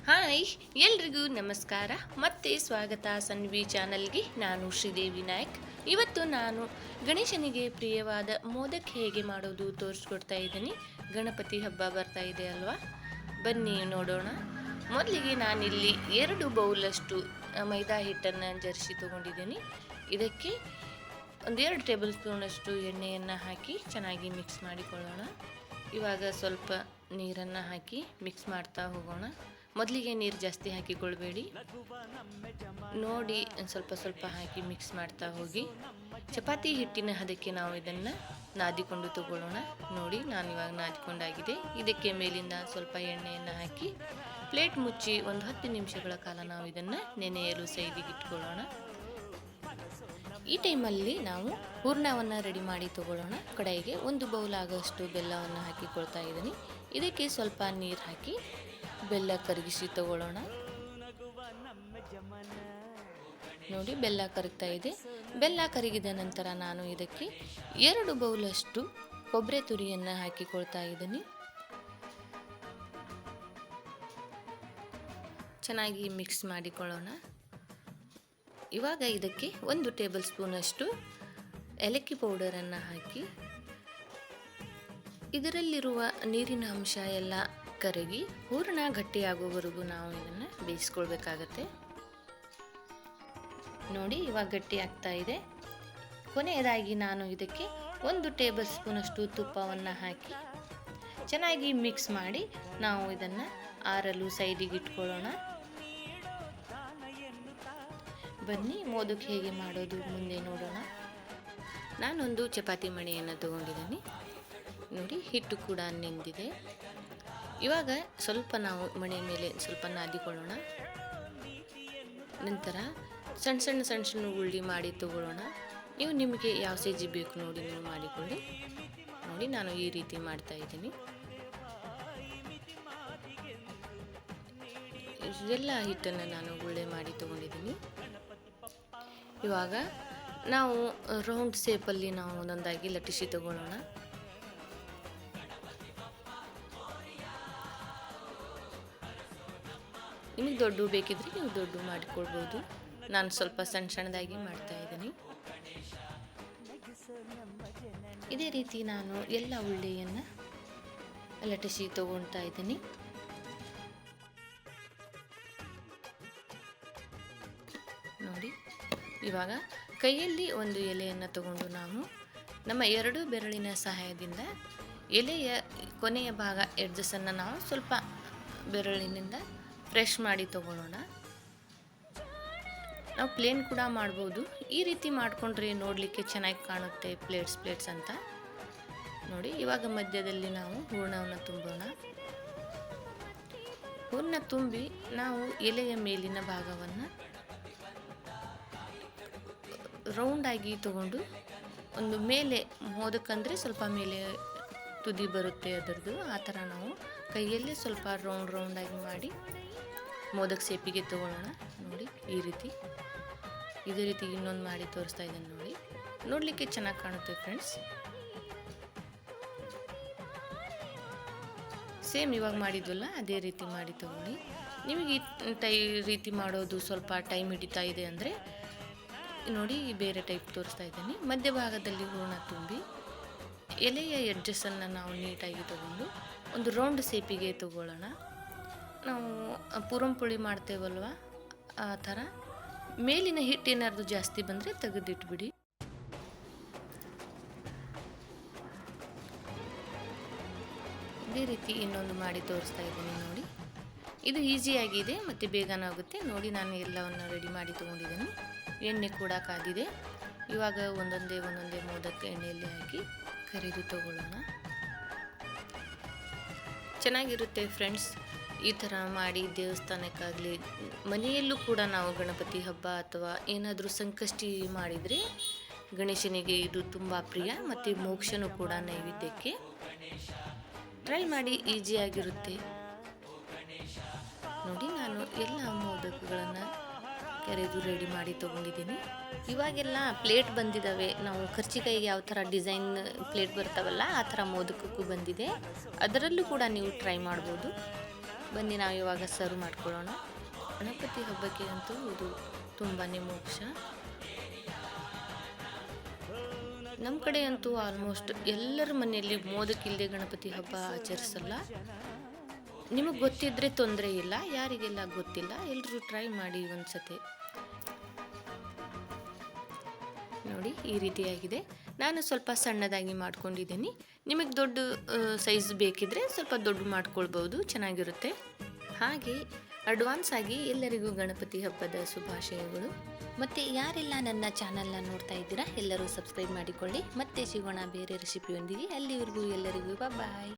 Hi, ಎಲ್ರಿಗೂ ನಮಸ್ಕಾರ. ಮತ್ತೆ ಸ್ವಾಗತ ಸನ್ವಿ ಚಾನಲ್ಗೆ. ನಾನು ಶ್ರೀದೇವಿ ನಾಯಕ್. ಇವತ್ತು ನಾನು ಗಣೇಶನಿಗೆ ಪ್ರಿಯವಾದ ಮೋದಕ್ ಹೇಗೆ ಮಾಡೋದು ತೋರಿಸ್ಕೊಡ್ತಾ ಇದ್ದೀನಿ. ಗಣಪತಿ ಹಬ್ಬ ಬರ್ತಾ ಇದೆ ಅಲ್ವಾ, ಬನ್ನಿ ನೋಡೋಣ. ಮೊದಲಿಗೆ ನಾನಿಲ್ಲಿ 2 ಬೌಲಷ್ಟು ಮೈದಾ ಹಿಟ್ಟನ್ನು ಜರಿಸಿ ತೊಗೊಂಡಿದ್ದೀನಿ. ಇದಕ್ಕೆ 1-2 ಟೇಬಲ್ ಸ್ಪೂನಷ್ಟು ಎಣ್ಣೆಯನ್ನು ಹಾಕಿ ಚೆನ್ನಾಗಿ ಮಿಕ್ಸ್ ಮಾಡಿಕೊಳ್ಳೋಣ. ಇವಾಗ ಸ್ವಲ್ಪ ನೀರನ್ನು ಹಾಕಿ ಮಿಕ್ಸ್ ಮಾಡ್ತಾ ಹೋಗೋಣ. ಮೊದಲಿಗೆ ನೀರು ಜಾಸ್ತಿ ಹಾಕಿಕೊಳ್ಬೇಡಿ, ನೋಡಿ ಸ್ವಲ್ಪ ಸ್ವಲ್ಪ ಹಾಕಿ ಮಿಕ್ಸ್ ಮಾಡ್ತಾ ಹೋಗಿ. ಚಪಾತಿ ಹಿಟ್ಟಿನ ಹದಕ್ಕೆ ನಾವು ಇದನ್ನು ನಾದಿಕೊಂಡು ತಗೊಳ್ಳೋಣ. ನೋಡಿ, ನಾನು ಇವಾಗ ನಾದಿಕೊಂಡಾಗಿದೆ. ಇದಕ್ಕೆ ಮೇಲಿಂದ ಸ್ವಲ್ಪ ಎಣ್ಣೆಯನ್ನು ಹಾಕಿ ಪ್ಲೇಟ್ ಮುಚ್ಚಿ 10 ನಿಮಿಷಗಳ ಕಾಲ ನಾವು ಇದನ್ನು ನೆನೆಯಲು ಸೈಡಿಗೆ ಇಟ್ಕೊಳ್ಳೋಣ. ಈ ಟೈಮಲ್ಲಿ ನಾವು ಹೂರ್ಣವನ್ನು ರೆಡಿ ಮಾಡಿ ತಗೊಳ್ಳೋಣ. ಕಡೆಗೆ 1 ಬೌಲ್ ಆಗೋಷ್ಟು ಬೆಲ್ಲವನ್ನು ಹಾಕಿಕೊಳ್ತಾ ಇದ್ದೀನಿ. ಇದಕ್ಕೆ ಸ್ವಲ್ಪ ನೀರು ಹಾಕಿ ಬೆಲ್ಲ ಕರಗಿಸಿ ತಗೊಳ್ಳೋಣ. ನೋಡಿ, ಬೆಲ್ಲ ಕರಗ್ತಾ ಇದೆ. ಬೆಲ್ಲ ಕರಗಿದ ನಂತರ ನಾನು ಇದಕ್ಕೆ 2 ಬೌಲಷ್ಟು ಕೊಬ್ಬರಿ ತುರಿಯನ್ನು ಹಾಕಿಕೊಳ್ತಾ ಇದ್ದೀನಿ. ಚೆನ್ನಾಗಿ ಮಿಕ್ಸ್ ಮಾಡಿಕೊಳ್ಳೋಣ. ಇವಾಗ ಇದಕ್ಕೆ 1 ಟೇಬಲ್ ಸ್ಪೂನಷ್ಟು ಏಲಕ್ಕಿ ಪೌಡರನ್ನು ಹಾಕಿ ಇದರಲ್ಲಿರುವ ನೀರಿನ ಅಂಶ ಎಲ್ಲ ಕರಗಿ ಹೂರಣ ಗಟ್ಟಿಯಾಗುವವರೆಗೂ ನಾವು ಇದನ್ನು ಬೇಯಿಸ್ಕೊಳ್ಬೇಕಾಗತ್ತೆ. ನೋಡಿ, ಇವಾಗ ಗಟ್ಟಿ ಆಗ್ತಾ ಇದೆ. ಕೊನೆಯದಾಗಿ ನಾನು ಇದಕ್ಕೆ 1 ಟೇಬಲ್ ಸ್ಪೂನಷ್ಟು ತುಪ್ಪವನ್ನು ಹಾಕಿ ಚೆನ್ನಾಗಿ ಮಿಕ್ಸ್ ಮಾಡಿ ನಾವು ಇದನ್ನು ಆರಲು ಸೈಡಿಗೆ ಇಟ್ಕೊಳ್ಳೋಣ. ಬನ್ನಿ, ಮೋದಕ್ ಹೇಗೆ ಮಾಡೋದು ಮುಂದೆ ನೋಡೋಣ. ನಾನೊಂದು ಚಪಾತಿ ಮಣೆಯನ್ನು ತಗೊಂಡಿದ್ದೀನಿ. ನೋಡಿ, ಹಿಟ್ಟು ಕೂಡ ನೆಂದಿದೆ. ಇವಾಗ ಸ್ವಲ್ಪ ನಾವು ಮಣೆ ಮೇಲೆ ಸ್ವಲ್ಪ ನಾದಿಕೊಳ್ಳೋಣ. ನಂತರ ಸಣ್ಣ ಸಣ್ಣ ಉಳ್ಳಿ ಮಾಡಿ ತಗೊಳ್ಳೋಣ. ನೀವು ನಿಮಗೆ ಯಾವ ಸೈಜ್ ಬೇಕು ನೋಡಿ ನೀವು ಮಾಡಿಕೊಳ್ಳಿ. ನೋಡಿ, ನಾನು ಈ ರೀತಿ ಮಾಡ್ತಾ ಇದ್ದೀನಿ. ಎಲ್ಲ ಹಿಟ್ಟನ್ನು ನಾನು ಗುಳ್ಳೆ ಮಾಡಿ ತಗೊಂಡಿದ್ದೀನಿ. ಇವಾಗ ನಾವು ರೌಂಡ್ ಶೇಪಲ್ಲಿ ನಾವು ಒಂದೊಂದಾಗಿ ಲಟ್ಟಿಸಿ ತಗೊಳ್ಳೋಣ. ನಿಮಗೆ ದೊಡ್ಡ ಬೇಕಿದ್ರೆ ನೀವು ದೊಡ್ಡ ಮಾಡಿಕೊಳ್ಬೋದು. ನಾನು ಸ್ವಲ್ಪ ಸಣ್ಣದಾಗಿ ಮಾಡ್ತಾ ಇದ್ದೀನಿ. ಇದೇ ರೀತಿ ನಾನು ಎಲ್ಲ ಉಳ್ಳಿಯನ್ನು ಲಟ್ಟಿಸಿ ತಗೊಳ್ತಾ ಇದ್ದೀನಿ. ನೋಡಿ, ಇವಾಗ ಕೈಯಲ್ಲಿ ಒಂದು ಎಲೆಯನ್ನು ತಗೊಂಡು ನಾವು ನಮ್ಮ 2 ಬೆರಳಿನ ಸಹಾಯದಿಂದ ಎಲೆಯ ಕೊನೆಯ ಭಾಗ ಎಡ್ಜಸನ್ನು ನಾವು ಸ್ವಲ್ಪ ಬೆರಳಿನಿಂದ ಫ್ರೆಶ್ ಮಾಡಿ ತಗೊಳ್ಳೋಣ. ನಾವು ಪ್ಲೇನ್ ಕೂಡ ಮಾಡ್ಬೋದು. ಈ ರೀತಿ ಮಾಡಿಕೊಂಡ್ರೆ ನೋಡಲಿಕ್ಕೆ ಚೆನ್ನಾಗಿ ಕಾಣುತ್ತೆ, ಪ್ಲೇಟ್ಸ್ ಅಂತ. ನೋಡಿ, ಇವಾಗ ಮಧ್ಯದಲ್ಲಿ ನಾವು ಹೂರ್ಣವನ್ನು ತುಂಬೋಣ. ಹೂರ್ಣ ತುಂಬಿ ನಾವು ಎಲೆಯ ಮೇಲಿನ ಭಾಗವನ್ನು ರೌಂಡಾಗಿ ತಗೊಂಡು ಒಂದು ಮೇಲೆ ಮೋದಕ್ಕಂದರೆ ಸ್ವಲ್ಪ ಮೇಲೆ ತುದಿ ಬರುತ್ತೆ ಅದರದ್ದು, ಆ ಥರ ನಾವು ಕೈಯಲ್ಲೇ ಸ್ವಲ್ಪ ರೌಂಡಾಗಿ ಮಾಡಿ ಮೋದಕ್ ಸೇಪಿಗೆ ತಗೊಳ್ಳೋಣ. ನೋಡಿ, ಇದೇ ರೀತಿ ಇನ್ನೊಂದು ಮಾಡಿ ತೋರಿಸ್ತಾ ಇದ್ದೀನಿ. ನೋಡಿ, ನೋಡಲಿಕ್ಕೆ ಚೆನ್ನಾಗಿ ಕಾಣುತ್ತೆ ಫ್ರೆಂಡ್ಸ್. ಸೇಮ್ ಇವಾಗ ಮಾಡಿದ್ವಲ್ಲ ಅದೇ ರೀತಿ ಮಾಡಿ ತಗೊಳ್ಳಿ. ನಿಮಗೆ ಈ ರೀತಿ ಮಾಡೋದು ಸ್ವಲ್ಪ ಟೈಮ್ ಹಿಡಿತಾ ಇದೆ ಅಂದರೆ ನೋಡಿ, ಬೇರೆ ಟೈಪ್ ತೋರಿಸ್ತಾ ಇದ್ದೀನಿ. ಮಧ್ಯಭಾಗದಲ್ಲಿ ಹೂರ್ಣ ತುಂಬಿ ಎಲೆಯ ಎಡ್ಜಸ್ಸನ್ನು ನಾವು ನೀಟಾಗಿ ತಗೊಂಡು ಒಂದು ರೌಂಡ್ ಸೇಪಿಗೆ ತಗೊಳ್ಳೋಣ. ನಾವು ಪುರಂಪುಳಿ ಮಾಡ್ತೇವಲ್ವ, ಆ ಥರ ಮೇಲಿನ ಹಿಟ್ಟು ಏನಾದ್ರು ಜಾಸ್ತಿ ಬಂದರೆ ತೆಗೆದಿಟ್ಬಿಡಿ. ಇದೇ ರೀತಿ ಇನ್ನೊಂದು ಮಾಡಿ ತೋರಿಸ್ತಾ ಇದ್ದೀನಿ. ನೋಡಿ, ಇದು ಈಸಿಯಾಗಿದೆ ಮತ್ತು ಬೇಗನೂ ಆಗುತ್ತೆ. ನೋಡಿ, ನಾನು ಎಲ್ಲವನ್ನು ರೆಡಿ ಮಾಡಿ ತೊಗೊಂಡಿದ್ದೀನಿ. ಎಣ್ಣೆ ಕೂಡ ಕಾದಿದೆ. ಇವಾಗ ಒಂದೊಂದೇ ಮೋದಕ್ಕೆ ಎಣ್ಣೆಯಲ್ಲಿ ಹಾಕಿ ಕರಿದು ತಗೊಳ್ಳೋಣ. ಚೆನ್ನಾಗಿರುತ್ತೆ ಫ್ರೆಂಡ್ಸ್. ಈ ಥರ ಮಾಡಿ ದೇವಸ್ಥಾನಕ್ಕಾಗಲಿ ಮನೆಯಲ್ಲೂ ಕೂಡ ನಾವು ಗಣಪತಿ ಹಬ್ಬ ಅಥವಾ ಏನಾದರೂ ಸಂಕಷ್ಟಿ ಮಾಡಿದರೆ ಗಣೇಶನಿಗೆ ಇದು ತುಂಬ ಪ್ರಿಯ ಮತ್ತು ಮೋಕ್ಷನೂ ಕೂಡ ನೈವೇದ್ಯಕ್ಕೆ. ಟ್ರೈ ಮಾಡಿ, ಈಸಿಯಾಗಿರುತ್ತೆ. ನೋಡಿ, ನಾನು ಎಲ್ಲ ಮೋದಕಗಳನ್ನು ಕರೆದು ರೆಡಿ ಮಾಡಿ ತೊಗೊಂಡಿದ್ದೀನಿ. ಇವಾಗೆಲ್ಲ ಪ್ಲೇಟ್ ಬಂದಿದ್ದಾವೆ. ನಾವು ಕರ್ಚಿಕಾಯಿಗೆ ಯಾವ ಥರ ಡಿಸೈನ್ ಪ್ಲೇಟ್ ಬರ್ತಾವಲ್ಲ ಆ ಥರ ಮೋದಕಕ್ಕೂ ಬಂದಿದೆ. ಅದರಲ್ಲೂ ಕೂಡ ನೀವು ಟ್ರೈ ಮಾಡ್ಬೋದು. ಬನ್ನಿ ನಾವು ಇವಾಗ ಸರ್ವ್ ಮಾಡ್ಕೊಳ್ಳೋಣ. ಗಣಪತಿ ಹಬ್ಬಕ್ಕೆ ಅಂತೂ ಇದು ತುಂಬಾ ಮೋಕ್ಷ. ನಮ್ಮ ಕಡೆ ಅಂತೂ ಆಲ್ಮೋಸ್ಟ್ ಎಲ್ಲರ ಮನೆಯಲ್ಲಿ ಮೋದಕ ಇಲ್ಲದೆ ಗಣಪತಿ ಹಬ್ಬ ಆಚರಿಸಲ್ಲ. ನಿಮಗೆ ಗೊತ್ತಿದ್ರೆ ತೊಂದರೆ ಇಲ್ಲ, ಯಾರಿಗೆಲ್ಲ ಗೊತ್ತಿಲ್ಲ ಎಲ್ಲರೂ ಟ್ರೈ ಮಾಡಿ ಒಂದ್ಸತಿ. ನೋಡಿ ಈ ರೀತಿಯಾಗಿದೆ. ನಾನು ಸ್ವಲ್ಪ ಸಣ್ಣದಾಗಿ ಮಾಡ್ಕೊಂಡಿದ್ದೀನಿ. ನಿಮಗೆ ದೊಡ್ಡ ಸೈಜ್ ಬೇಕಿದ್ರೆ ಸ್ವಲ್ಪ ದೊಡ್ಡ ಮಾಡ್ಕೊಳ್ಬೋದು, ಚೆನ್ನಾಗಿರುತ್ತೆ. ಹಾಗೆ ಅಡ್ವಾನ್ಸ್ ಆಗಿ ಎಲ್ಲರಿಗೂ ಗಣಪತಿ ಹಬ್ಬದ ಶುಭಾಶಯಗಳು. ಮತ್ತು ಯಾರೆಲ್ಲ ನನ್ನ ಚಾನಲ್ನ ನೋಡ್ತಾ ಇದ್ದೀರಾ ಎಲ್ಲರೂ ಸಬ್ಸ್ಕ್ರೈಬ್ ಮಾಡಿಕೊಳ್ಳಿ. ಮತ್ತೆ ಸಿಗೋಣ ಬೇರೆ ರೆಸಿಪಿಯೊಂದಿಗೆ. ಅಲ್ಲಿವರೆಗೂ ಎಲ್ಲರಿಗೂ ಬಾಯ್.